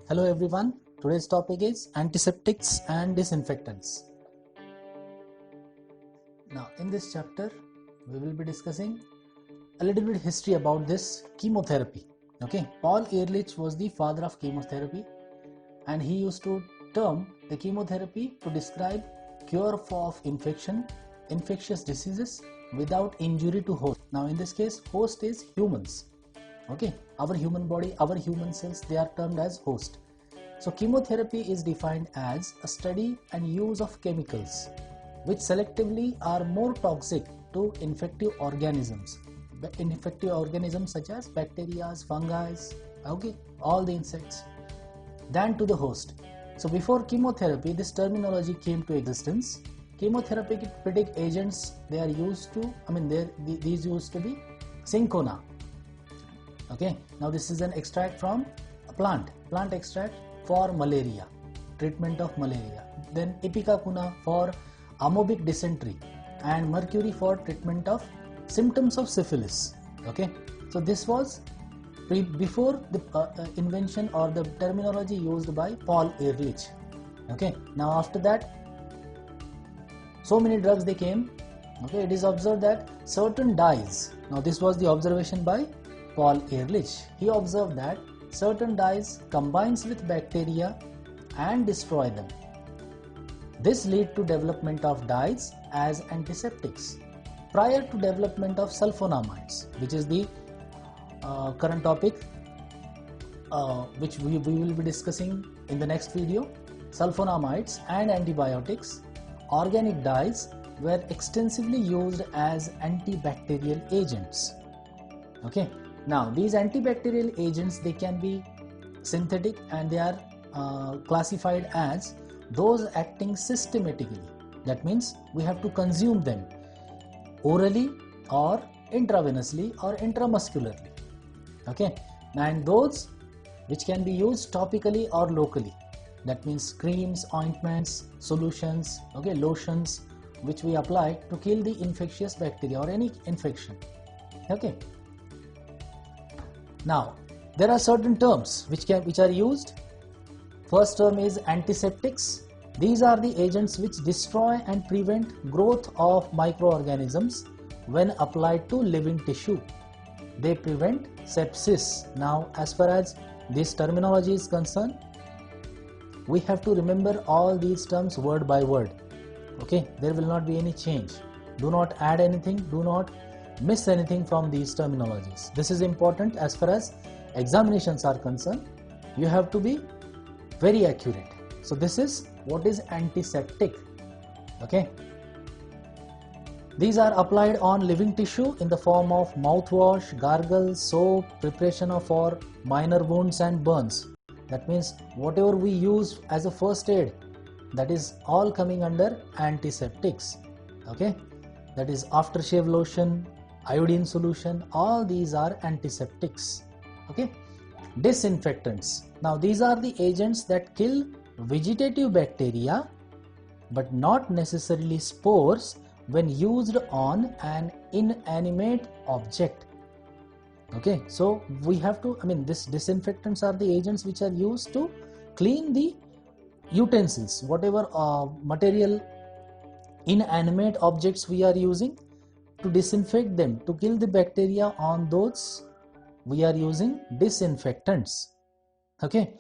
Hello everyone, today's topic is antiseptics and disinfectants. Now in this chapter we will be discussing a little bit history about this chemotherapy. Okay, Paul Ehrlich was the father of chemotherapy and he used to term the chemotherapy to describe cure of infectious diseases without injury to host. Now in this case host is humans. Okay, our human body, our human cells, they are termed as host. So chemotherapy is defined as a study and use of chemicals which selectively are more toxic to infective organisms such as bacteria, fungi, okay, all the insects, than to the host. So before chemotherapy, this terminology came to existence. Chemotherapeutic agents, they are used to, these used to be cinchona. Okay, now this is an extract from a plant extract for malaria, treatment of malaria. Then ipecacuanha for amoebic dysentery and mercury for treatment of symptoms of syphilis. Okay, so this was before the invention or the terminology used by Paul Ehrlich. Okay, now after that so many drugs they came. Okay, it is observed that certain dyes, now this was the observation by Paul Ehrlich. He observed that certain dyes combines with bacteria and destroy them. This lead to development of dyes as antiseptics prior to development of sulfonamides, which is the current topic which we will be discussing in the next video. Sulfonamides and antibiotics, organic dyes were extensively used as antibacterial agents. Okay. Now these antibacterial agents, they can be synthetic and they are classified as those acting systematically. That means we have to consume them orally or intravenously or intramuscularly. Okay, and those which can be used topically or locally. That means creams, ointments, solutions, okay, lotions which we apply to kill the infectious bacteria or any infection. Okay. Now there are certain terms which are used. First term is antiseptics. These are the agents which destroy and prevent growth of microorganisms when applied to living tissue. They prevent sepsis. Now as far as this terminology is concerned, we have to remember all these terms word by word. Okay, there will not be any change. Do not add anything, do not miss anything from these terminologies. This is important as far as examinations are concerned. You have to be very accurate. So this is what is antiseptic. Okay, these are applied on living tissue in the form of mouthwash, gargle, soap, preparation for minor wounds and burns. That means whatever we use as a first aid, that is all coming under antiseptics. Okay, that is aftershave lotion, iodine solution, all these are antiseptics. Okay, disinfectants. Now these are the agents that kill vegetative bacteria but not necessarily spores when used on an inanimate object. Okay, so we have to, this disinfectants are the agents which are used to clean the utensils, whatever material, inanimate objects we are using, to disinfect them, to kill the bacteria on those, we are using disinfectants. Okay,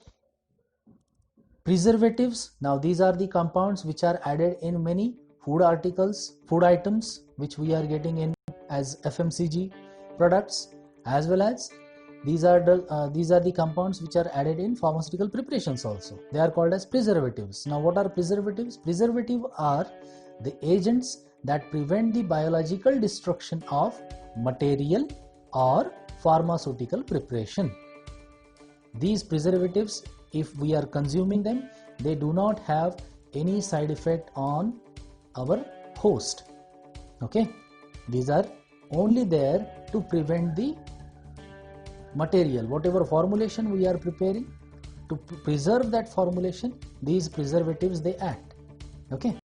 preservatives. Now these are the compounds which are added in many food articles, food items which we are getting in as FMCG products, as well as these are the compounds which are added in pharmaceutical preparations also. They are called as preservatives. Now what are preservatives? Preservatives are the agents that prevent the biological destruction of material or pharmaceutical preparation. These preservatives, if we are consuming them, they do not have any side effect on our host. Okay, these are only there to prevent the material, whatever formulation we are preparing, to preserve that formulation, these preservatives they act. Okay,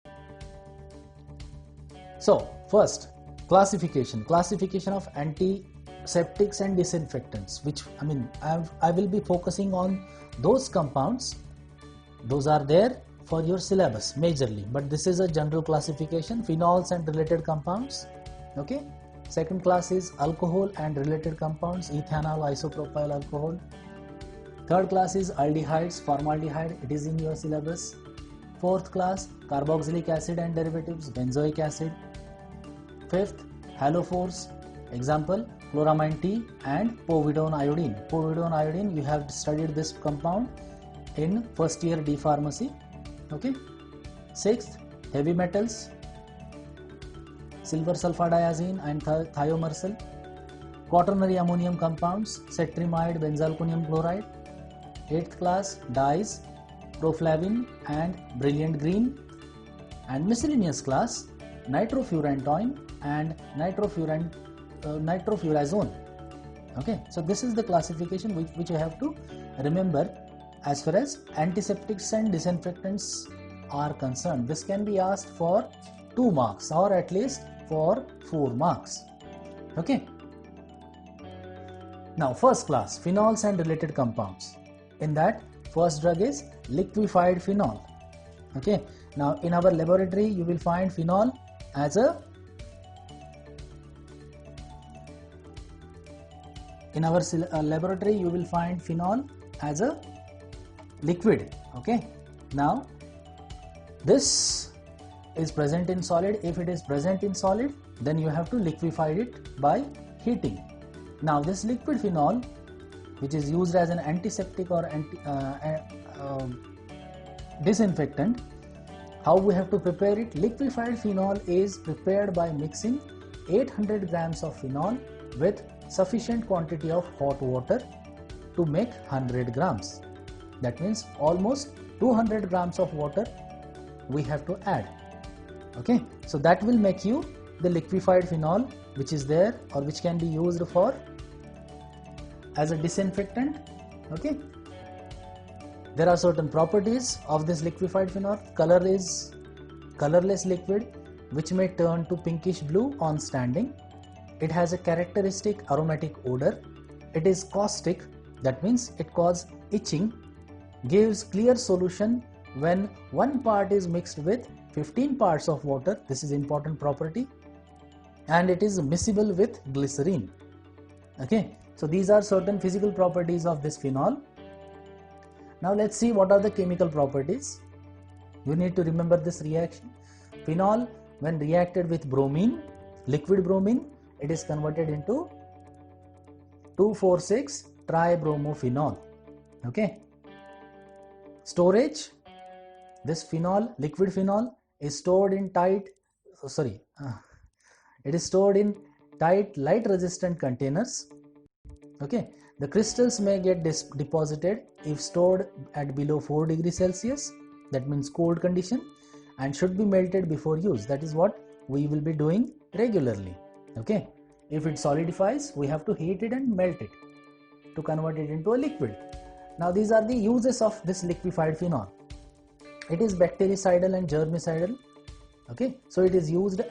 so first classification of antiseptics and disinfectants, which I will be focusing on those compounds. Those are there for your syllabus majorly, but this is a general classification: phenols and related compounds. Okay. Second class is alcohol and related compounds: ethanol, isopropyl alcohol. Third class is aldehydes, formaldehyde. It is in your syllabus. Fourth class, carboxylic acid and derivatives, benzoic acid. Fifth, halophores, example chloramine T and povidone iodine. Povidone iodine, you have studied this compound in first year D pharmacy. Okay. Sixth, heavy metals, silver sulfadiazine and thiomersal. Quaternary ammonium compounds, cetrimide, benzalkonium chloride. Eighth class, dyes, proflavin and brilliant green. And miscellaneous class, nitrofurantoin and nitrofurazone. Okay, so this is the classification which you have to remember as far as antiseptics and disinfectants are concerned. This can be asked for 2 marks or at least for 4 marks. Okay. Now first class, phenols and related compounds. In that, first drug is liquefied phenol. Okay. Now in our laboratory you will find phenol as a liquid. Okay. Now this is present in solid. If it is present in solid, then you have to liquefy it by heating. Now this liquid phenol, which is used as an antiseptic or disinfectant, how we have to prepare it? Liquefied phenol is prepared by mixing 800 grams of phenol with sufficient quantity of hot water to make 100 grams. That means almost 200 grams of water we have to add. Okay, so that will make you the liquefied phenol, which is there or which can be used for as a disinfectant. Okay, there are certain properties of this liquefied phenol. Colorless liquid which may turn to pinkish blue on standing. It has a characteristic aromatic odor. It is caustic, that means it causes itching. Gives clear solution when 1 part is mixed with 15 parts of water. This is important property. And it is miscible with glycerine. Okay, so these are certain physical properties of this phenol. Now let's see what are the chemical properties. You need to remember this reaction. Phenol, when reacted with bromine, liquid bromine, it is converted into 2,4,6 tribromophenol. Okay. Storage, this phenol, liquid phenol, is stored in tight light resistant containers. Okay, the crystals may get deposited if stored at below 4 degrees Celsius, that means cold condition, and should be melted before use. That is what we will be doing regularly. Okay, if it solidifies, we have to heat it and melt it to convert it into a liquid. Now these are the uses of this liquefied phenol. It is bactericidal and germicidal. Okay, so it is used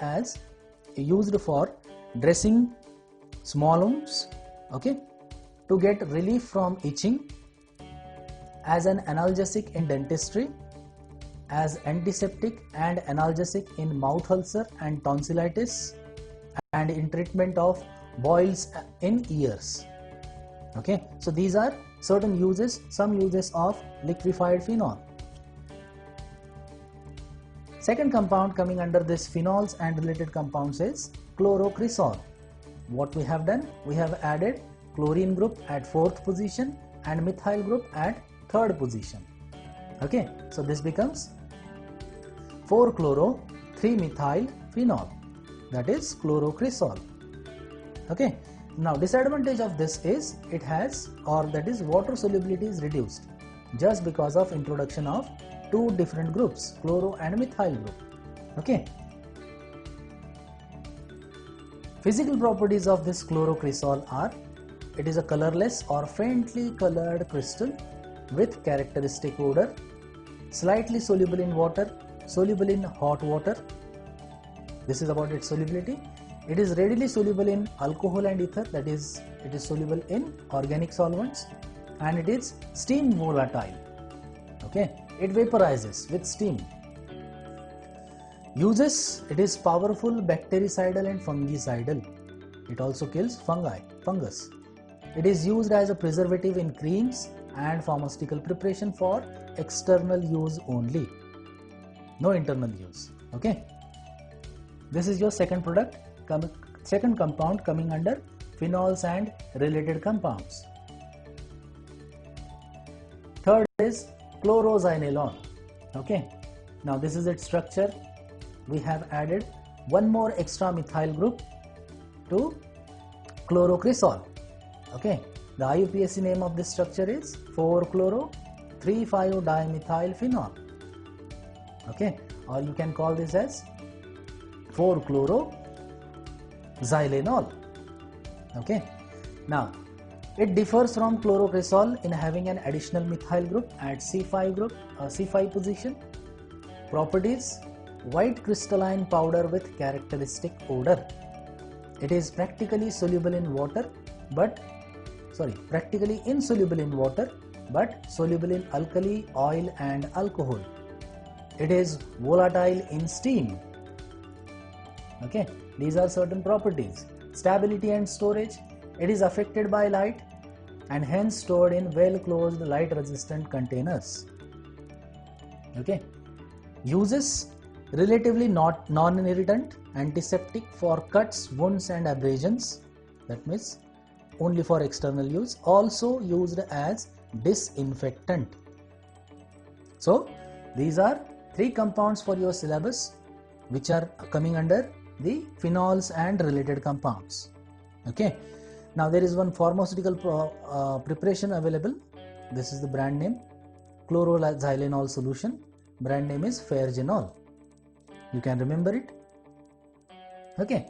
for dressing small wounds. Okay, to get relief from itching, as an analgesic in dentistry, as antiseptic and analgesic in mouth ulcer and tonsillitis, and in treatment of boils in ears. Okay, so these are certain uses, some uses of liquefied phenol. Second compound coming under this phenols and related compounds is chlorocresol. What we have done? We have added chlorine group at 4th position and methyl group at 3rd position. Okay, so this becomes 4-chloro 3-methyl phenol, that is chlorocresol. Okay, now disadvantage of this is it has, or that is water solubility is reduced just because of introduction of 2 different groups, chloro and methyl group. Okay, physical properties of this chlorocresol are: it is a colorless or faintly colored crystal with characteristic odor, slightly soluble in water, soluble in hot water. This is about its solubility. It is readily soluble in alcohol and ether, that is, it is soluble in organic solvents, and it is steam volatile. Okay, it vaporizes with steam. Uses: it is powerful bactericidal and fungicidal. It also kills fungus. It is used as a preservative in creams and pharmaceutical preparation for external use only, no internal use. Okay, this is your second product, second compound coming under phenols and related compounds. Third is chloroxylenol. Okay, now this is its structure. We have added one more extra methyl group to chlorocresol. Okay, the IUPAC name of this structure is 4-chloro-3,5-dimethyl-phenol. Okay, or you can call this as 4-chloroxylenol. Okay, now it differs from chlorocresol in having an additional methyl group at C5 position. Properties: white crystalline powder with characteristic odor. It is practically insoluble in water, but soluble in alkali, oil and alcohol. It is volatile in steam. Okay, these are certain properties. Stability and storage: it is affected by light and hence stored in well closed light resistant containers. Okay, uses: relatively non-irritant, antiseptic for cuts, wounds and abrasions, that means only for external use, also used as disinfectant. So these are three compounds for your syllabus which are coming under the phenols and related compounds. Okay, now there is one pharmaceutical preparation available. This is the brand name, chloroxylenol solution. Brand name is Fairgenol. You can remember it. Okay,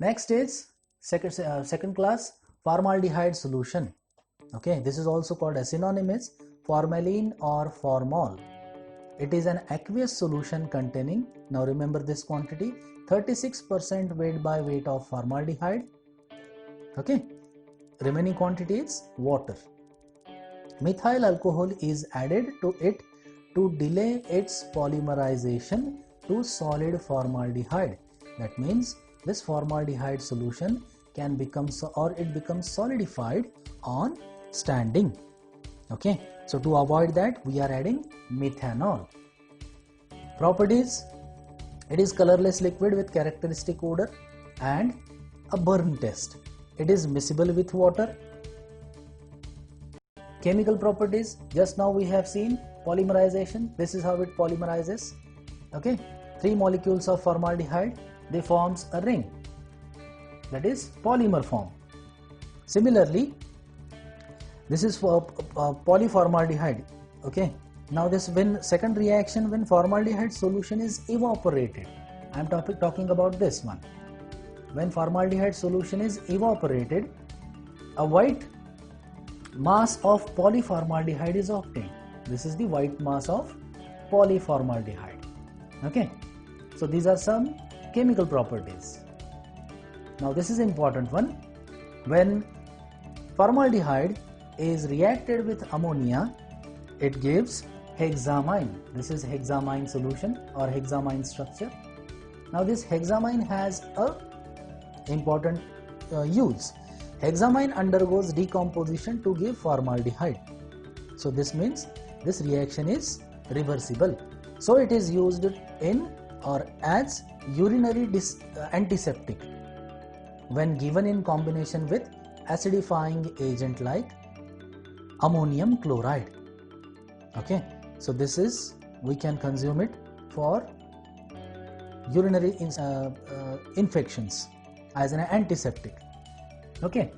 next is second class formaldehyde solution. Okay, this is also called as synonymous formalin or formol. It is an aqueous solution containing, now remember this quantity, 36% weight by weight of formaldehyde. Okay, remaining quantity is water. Methyl alcohol is added to it to delay its polymerization to solid formaldehyde. That means this formaldehyde solution can become becomes solidified on standing. Okay, so to avoid that we are adding methanol. Properties: it is colorless liquid with characteristic odor and a burn test. It is miscible with water. Chemical properties: just now we have seen polymerization. This is how it polymerizes. Okay, 3 molecules of formaldehyde, they forms a ring, that is polymer form. Similarly, this is for polyformaldehyde. Okay, now this second reaction when formaldehyde solution is evaporated. I am talking about this one. When formaldehyde solution is evaporated, a white mass of polyformaldehyde is obtained. This is the white mass of polyformaldehyde. Okay, so these are some chemical properties. Now this is important one. When formaldehyde is reacted with ammonia, it gives hexamine. This is hexamine solution or hexamine structure. Now this hexamine has a important use. Hexamine undergoes decomposition to give formaldehyde. So this means this reaction is reversible. So it is used in or as urinary antiseptic when given in combination with acidifying agent like ammonium chloride. Okay, so this is, we can consume it for urinary infections as an antiseptic. Okay,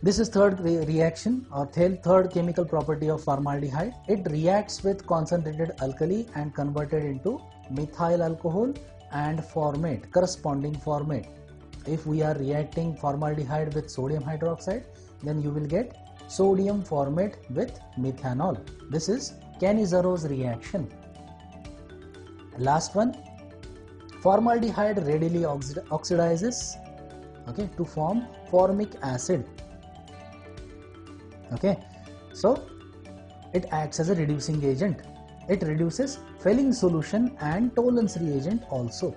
this is third reaction or third chemical property of formaldehyde. It reacts with concentrated alkali and converted into methyl alcohol and formate, corresponding formate. If we are reacting formaldehyde with sodium hydroxide, then you will get sodium formate with methanol. This is Cannizaro's reaction. Last one, formaldehyde readily oxidizes, okay, to form formic acid. Okay, so it acts as a reducing agent. It reduces Fehling solution and Tollens reagent also.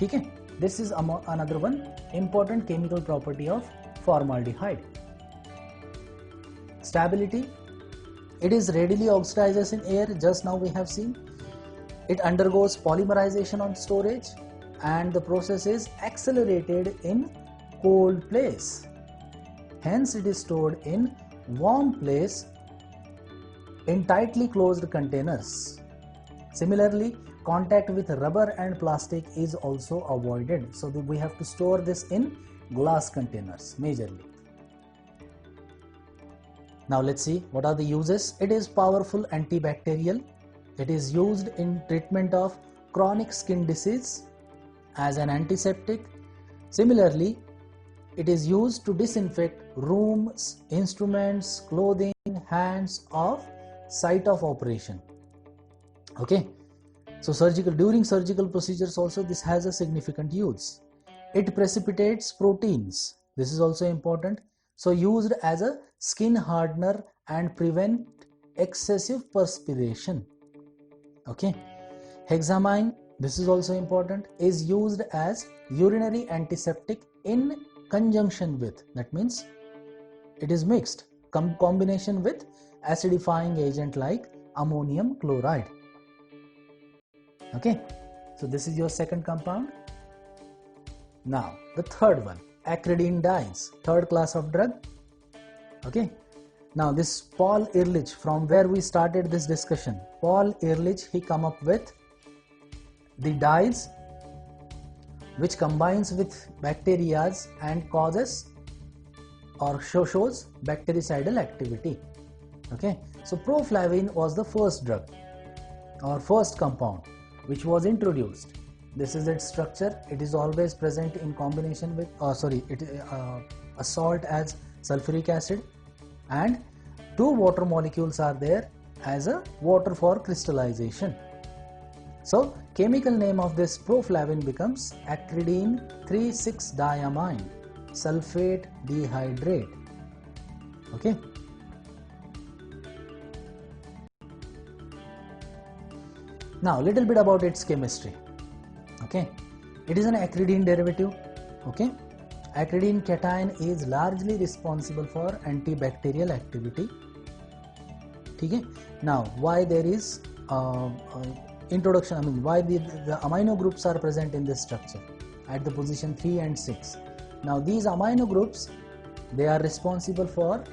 Okay, this is another one important chemical property of formaldehyde. Stability, it is readily oxidizes in air, just now we have seen. It undergoes polymerization on storage, and the process is accelerated in cold place. Hence it is stored in warm place in tightly closed containers. Similarly, contact with rubber and plastic is also avoided. So we have to store this in glass containers majorly. Now let's see what are the uses. It is powerful antibacterial. It is used in treatment of chronic skin disease as an antiseptic. Similarly, it is used to disinfect rooms, instruments, clothing, hands of site of operation. Okay, so during surgical procedures also this has a significant use. It precipitates proteins. This is also important. So used as a skin hardener and prevent excessive perspiration. Okay, hexamine, this is also important, is used as urinary antiseptic in conjunction with, that means it is mixed, combination with acidifying agent like ammonium chloride. Okay, so this is your second compound. Now the third one, acridine dyes, third class of drug. Okay, now this Paul Ehrlich, from where we started this discussion, Paul Ehrlich, he come up with the dyes which combines with bacteria and causes or shows bactericidal activity. Okay, so proflavin was the first drug or first compound which was introduced. This is its structure. It is always present in combination with a salt as sulfuric acid, and two water molecules are there as a water for crystallization. So chemical name of this proflavin becomes acridine 3,6-diamine sulfate dehydrate. Okay, now little bit about its chemistry. Okay, it is an acridine derivative. Okay, acridine cation is largely responsible for antibacterial activity. Okay, now why there is introduction, why the amino groups are present in this structure at the position 3 and 6. Now these amino groups, they are responsible for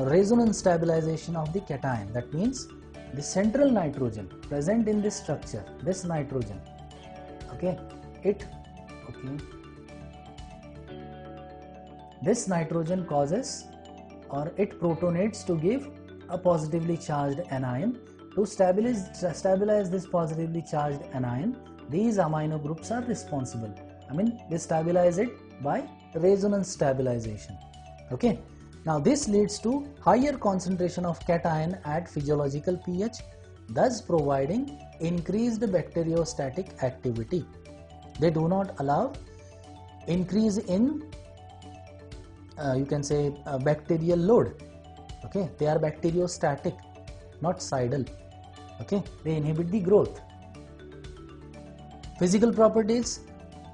resonance stabilization of the cation. That means the central nitrogen present in this structure, this nitrogen, this nitrogen causes or it protonates to give a positively charged anion. To stabilize this positively charged anion, these amino groups are responsible. They stabilize it by resonance stabilization. Okay, now this leads to higher concentration of cation at physiological pH, thus providing increased bacteriostatic activity. They do not allow increase in bacterial load. Okay, they are bacteriostatic, not cidal. Okay, they inhibit the growth. Physical properties,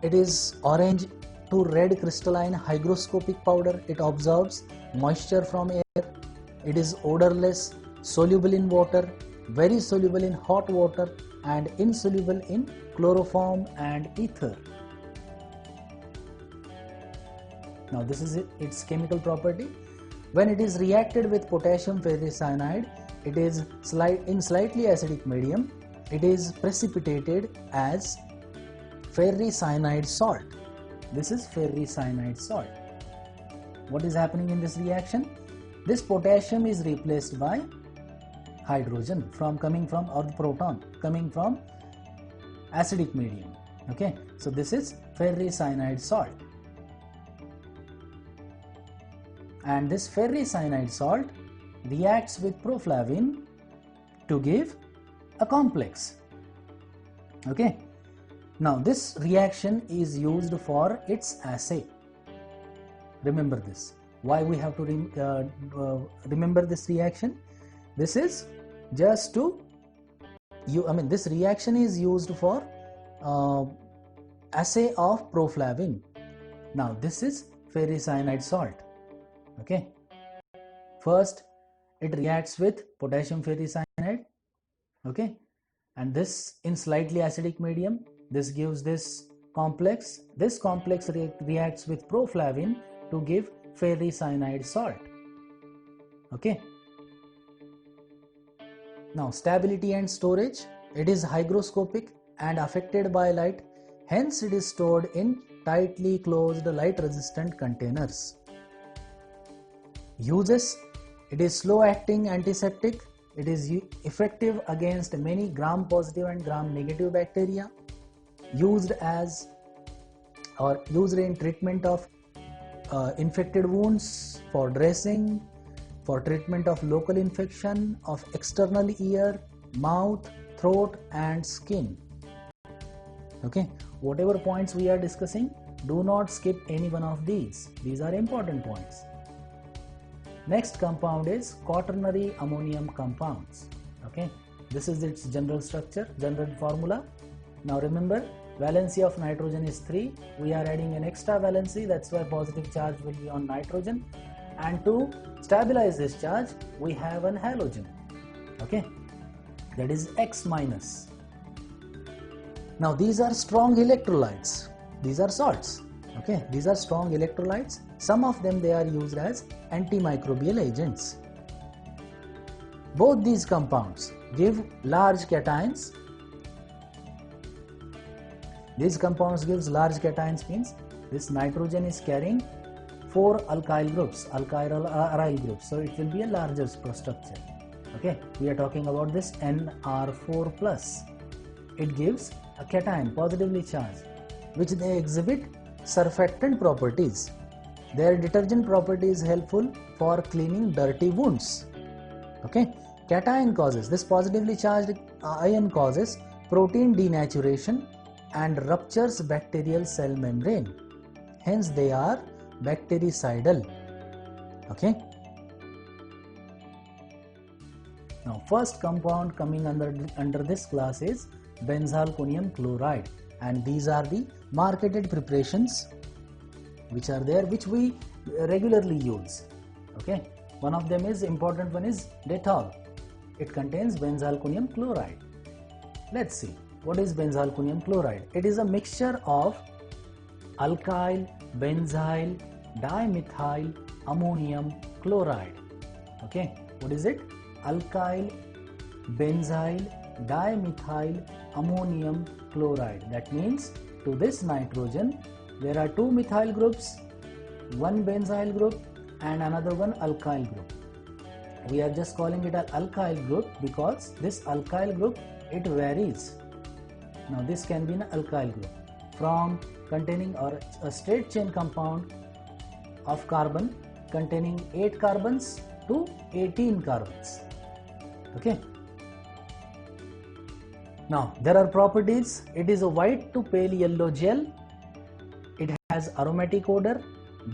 it is orange to red crystalline hygroscopic powder. It absorbs moisture from air. It is odorless, soluble in water, very soluble in hot water, and insoluble in chloroform and ether. Now this is its chemical property. When it is reacted with potassium ferricyanide, it is in slightly acidic medium. It is precipitated as ferricyanide salt. This is ferricyanide salt. What is happening in this reaction? This potassium is replaced by hydrogen or the proton coming from acidic medium. Okay, so this is ferricyanide salt. And this ferricyanide salt reacts with proflavin to give a complex. Okay. Now this reaction is used for its assay. Remember this. Why we have to remember this reaction? This is just to this reaction is used for assay of proflavin. Now this is ferricyanide salt. Okay. First it reacts with potassium ferricyanide. Okay. And this in slightly acidic medium. This gives this complex. This complex reacts with proflavin to give ferricyanide salt. Okay. Now stability and storage. It is hygroscopic and affected by light. Hence it is stored in tightly closed light resistant containers. Uses. It is slow acting antiseptic. It is effective against many gram positive and gram negative bacteria. Used in treatment of infected wounds, for dressing, for treatment of local infection of external ear, mouth, throat and skin. Okay, whatever points we are discussing, do not skip any one of these. These are important points. Next compound is quaternary ammonium compounds. Okay, this is its general structure, general formula. Now remember, valency of nitrogen is 3. We are adding an extra valency, that's why positive charge will be on nitrogen. And to stabilize this charge, we have an halogen. Okay, that is X minus. Now these are strong electrolytes. These are salts. Okay, these are strong electrolytes. Some of them they are used as antimicrobial agents. Both these compounds give large cations. These compounds gives large cations means this nitrogen is carrying 4 alkyl groups, aryl groups, so it will be a larger structure. Okay, we are talking about this NR4 plus. It gives a cation, positively charged, which they exhibit surfactant properties. Their detergent property is helpful for cleaning dirty wounds. Okay, cation causes, this positively charged ion causes protein denaturation and ruptures bacterial cell membrane. Hence they are bactericidal. Okay. Now first compound coming under this class is benzalkonium chloride, and these are the marketed preparations which are there, which we regularly use. Okay, one of them is important one is Dettol. It contains benzalkonium chloride. Let's see what is benzalkonium chloride. It is a mixture of alkyl, benzyl, dimethyl, ammonium chloride. Okay, what is it? Alkyl, benzyl, dimethyl, ammonium chloride. That means to this nitrogen there are 2 methyl groups, 1 benzyl group and another one alkyl group. We are just calling it an alkyl group because this alkyl group, it varies. Now this can be an alkyl group from containing or a straight chain compound of carbon containing 8 carbons to 18 carbons. Okay. Now there are properties. It is a white to pale yellow gel. It has aromatic odor,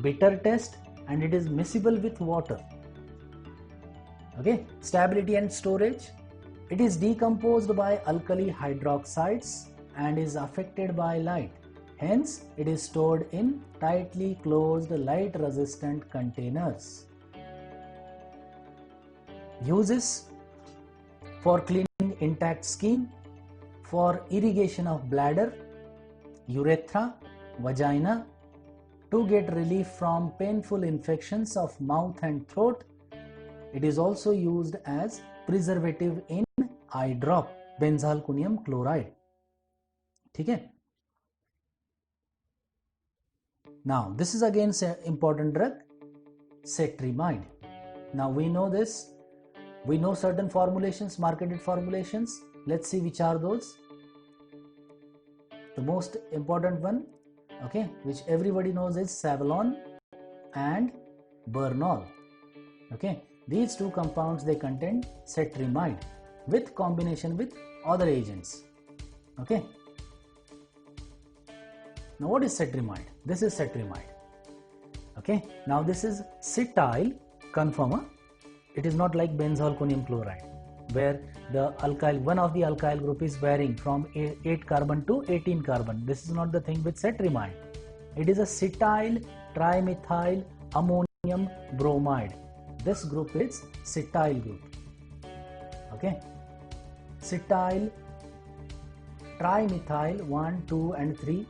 bitter taste, and it is miscible with water. Okay. Stability and storage. It is decomposed by alkali hydroxides and is affected by light. Hence, it is stored in tightly closed light resistant containers. Uses: for cleaning intact skin, for irrigation of bladder, urethra, vagina, to get relief from painful infections of mouth and throat. It is also used as preservative in eye drop, benzalkonium chloride. Okay. Now this is again an important drug, cetrimide. Now we know this. We know certain formulations, marketed formulations. Let's see which are those. The most important one, okay, which everybody knows is Savalon and Bernol. Okay, these two compounds, they contain cetrimide with combination with other agents. Okay. Now what is cetrimide? This is cetrimide. Okay. Now this is cetyl conformer. It is not like benzalkonium chloride, where the alkyl, one of the alkyl group is varying from 8 carbon to 18 carbon. This is not the thing with cetrimide. It is a cetyl trimethyl ammonium bromide. This group is cetyl group. Okay. Cetyl trimethyl 1, 2 and 3.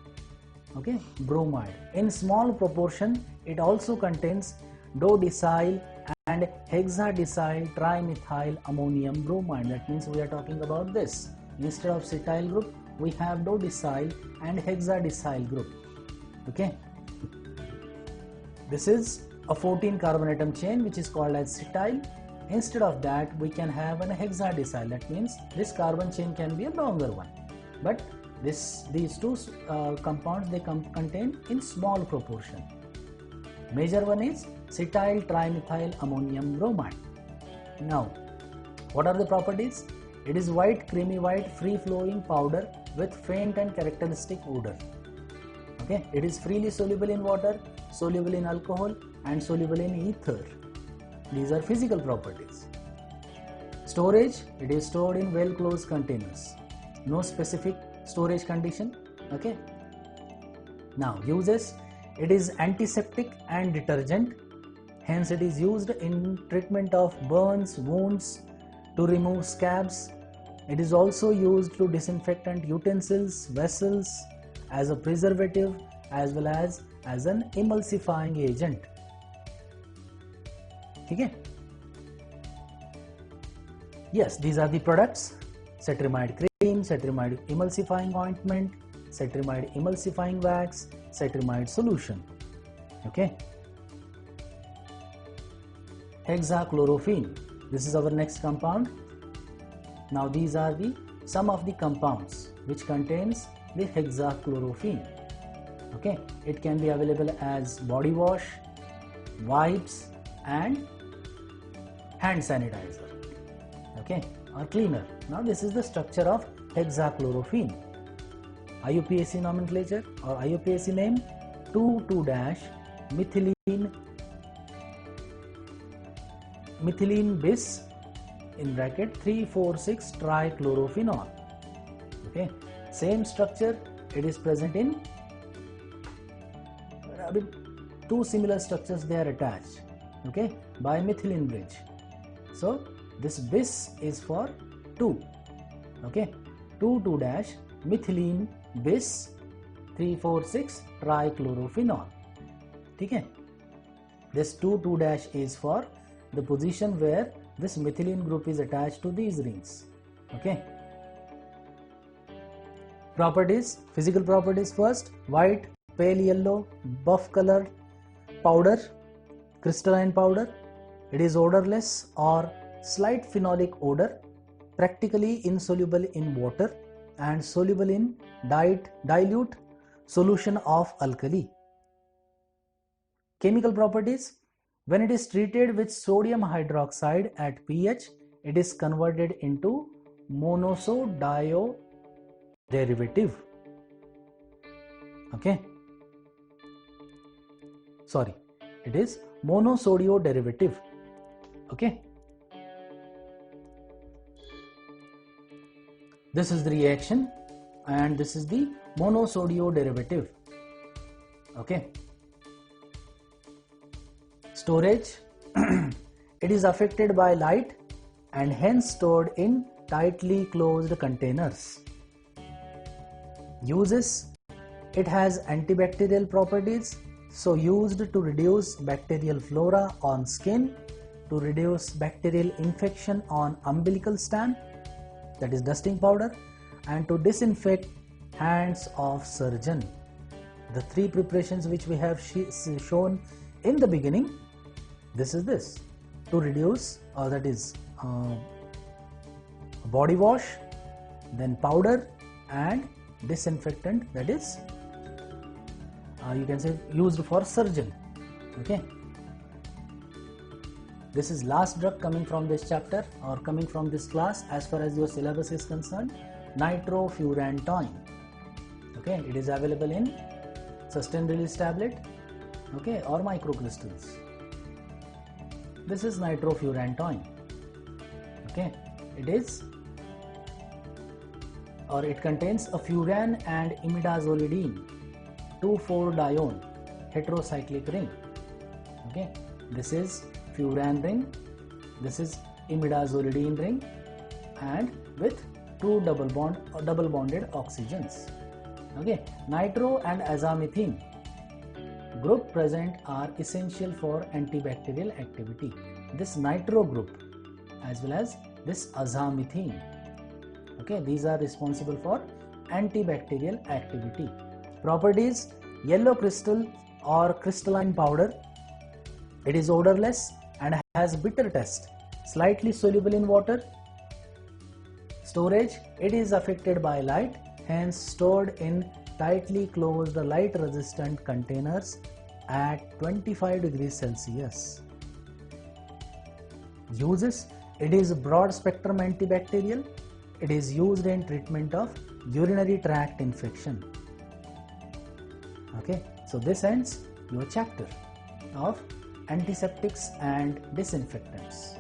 Okay, bromide. In small proportion, it also contains dodecyl and hexadecyl trimethyl ammonium bromide. That means we are talking about this. Instead of cetyl group, we have dodecyl and hexadecyl group. Okay. This is a 14 carbon atom chain which is called as cetyl. Instead of that, we can have an hexadecyl. That means this carbon chain can be a longer one. But these two compounds, they contain in small proportion. Major one is cetyl trimethyl ammonium bromide. Now, what are the properties? It is white, creamy white, free flowing powder with faint and characteristic odor. Okay, it is freely soluble in water, soluble in alcohol and soluble in ether. These are physical properties. Storage, it is stored in well closed containers. No specific storage condition. Okay. Now uses, it is antiseptic and detergent. Hence it is used in treatment of burns, wounds, to remove scabs. It is also used to disinfect utensils, vessels, as a preservative as well as an emulsifying agent. Okay. Yes, these are the products: cetrimide cream, cetrimide emulsifying ointment, cetrimide emulsifying wax, cetrimide solution. Okay. Hexachlorophene. This is our next compound. Now these are the some of the compounds which contains the hexachlorophene. Okay. It can be available as body wash, wipes and hand sanitizer. Okay, or cleaner. Now this is the structure of hexachlorophene. IUPAC nomenclature or IUPAC name: 2,2-methylene bis in bracket 3,4,6 trichlorophenol. Okay, same structure. It is present in two similar structures. They are attached. Okay, by methylene bridge. So this bis is for 2. Okay, 2,2-methylene bis 3,4,6 trichlorophenol. Okay, this 2,2- is for the position where this methylene group is attached to these rings. Okay. Properties, physical properties first: white, pale yellow, buff color powder, crystalline powder. It is odorless or slight phenolic odor, practically insoluble in water and soluble in dilute solution of alkali. Chemical properties: when it is treated with sodium hydroxide at pH, it is converted into monosodio derivative. Okay, sorry, it is monosodio derivative. Okay, this is the reaction and this is the monosodio derivative. Okay. Storage: it is affected by light and hence stored in tightly closed containers. Uses: it has antibacterial properties, so used to reduce bacterial flora on skin, to reduce bacterial infection on umbilical stamp, that is dusting powder, and to disinfect hands of surgeon. The three preparations which we have shown in the beginning, this is this: to reduce, that is body wash, then powder and disinfectant, that is you can say used for surgeon. Okay, this is last drug coming from this chapter or coming from this class as far as your syllabus is concerned. nitrofurantoin. Okay, it is available in sustained release tablet, okay, or microcrystals. This is nitrofurantoin. Okay, it contains a furan and imidazolidine 2,4-dione heterocyclic ring. Okay, this is furan ring, this is imidazolidine ring, and with two double bonded oxygens. Okay, nitro and azamethine group present are essential for antibacterial activity. This nitro group as well as this azamethine, okay, these are responsible for antibacterial activity. Properties: yellow crystal or crystalline powder. It is odorless and has bitter taste, slightly soluble in water. Storage: it is affected by light, hence stored in tightly closed light resistant containers at 25 degrees Celsius. Uses: it is broad spectrum antibacterial. It is used in treatment of urinary tract infection. Okay, so this ends your chapter of antiseptics and disinfectants.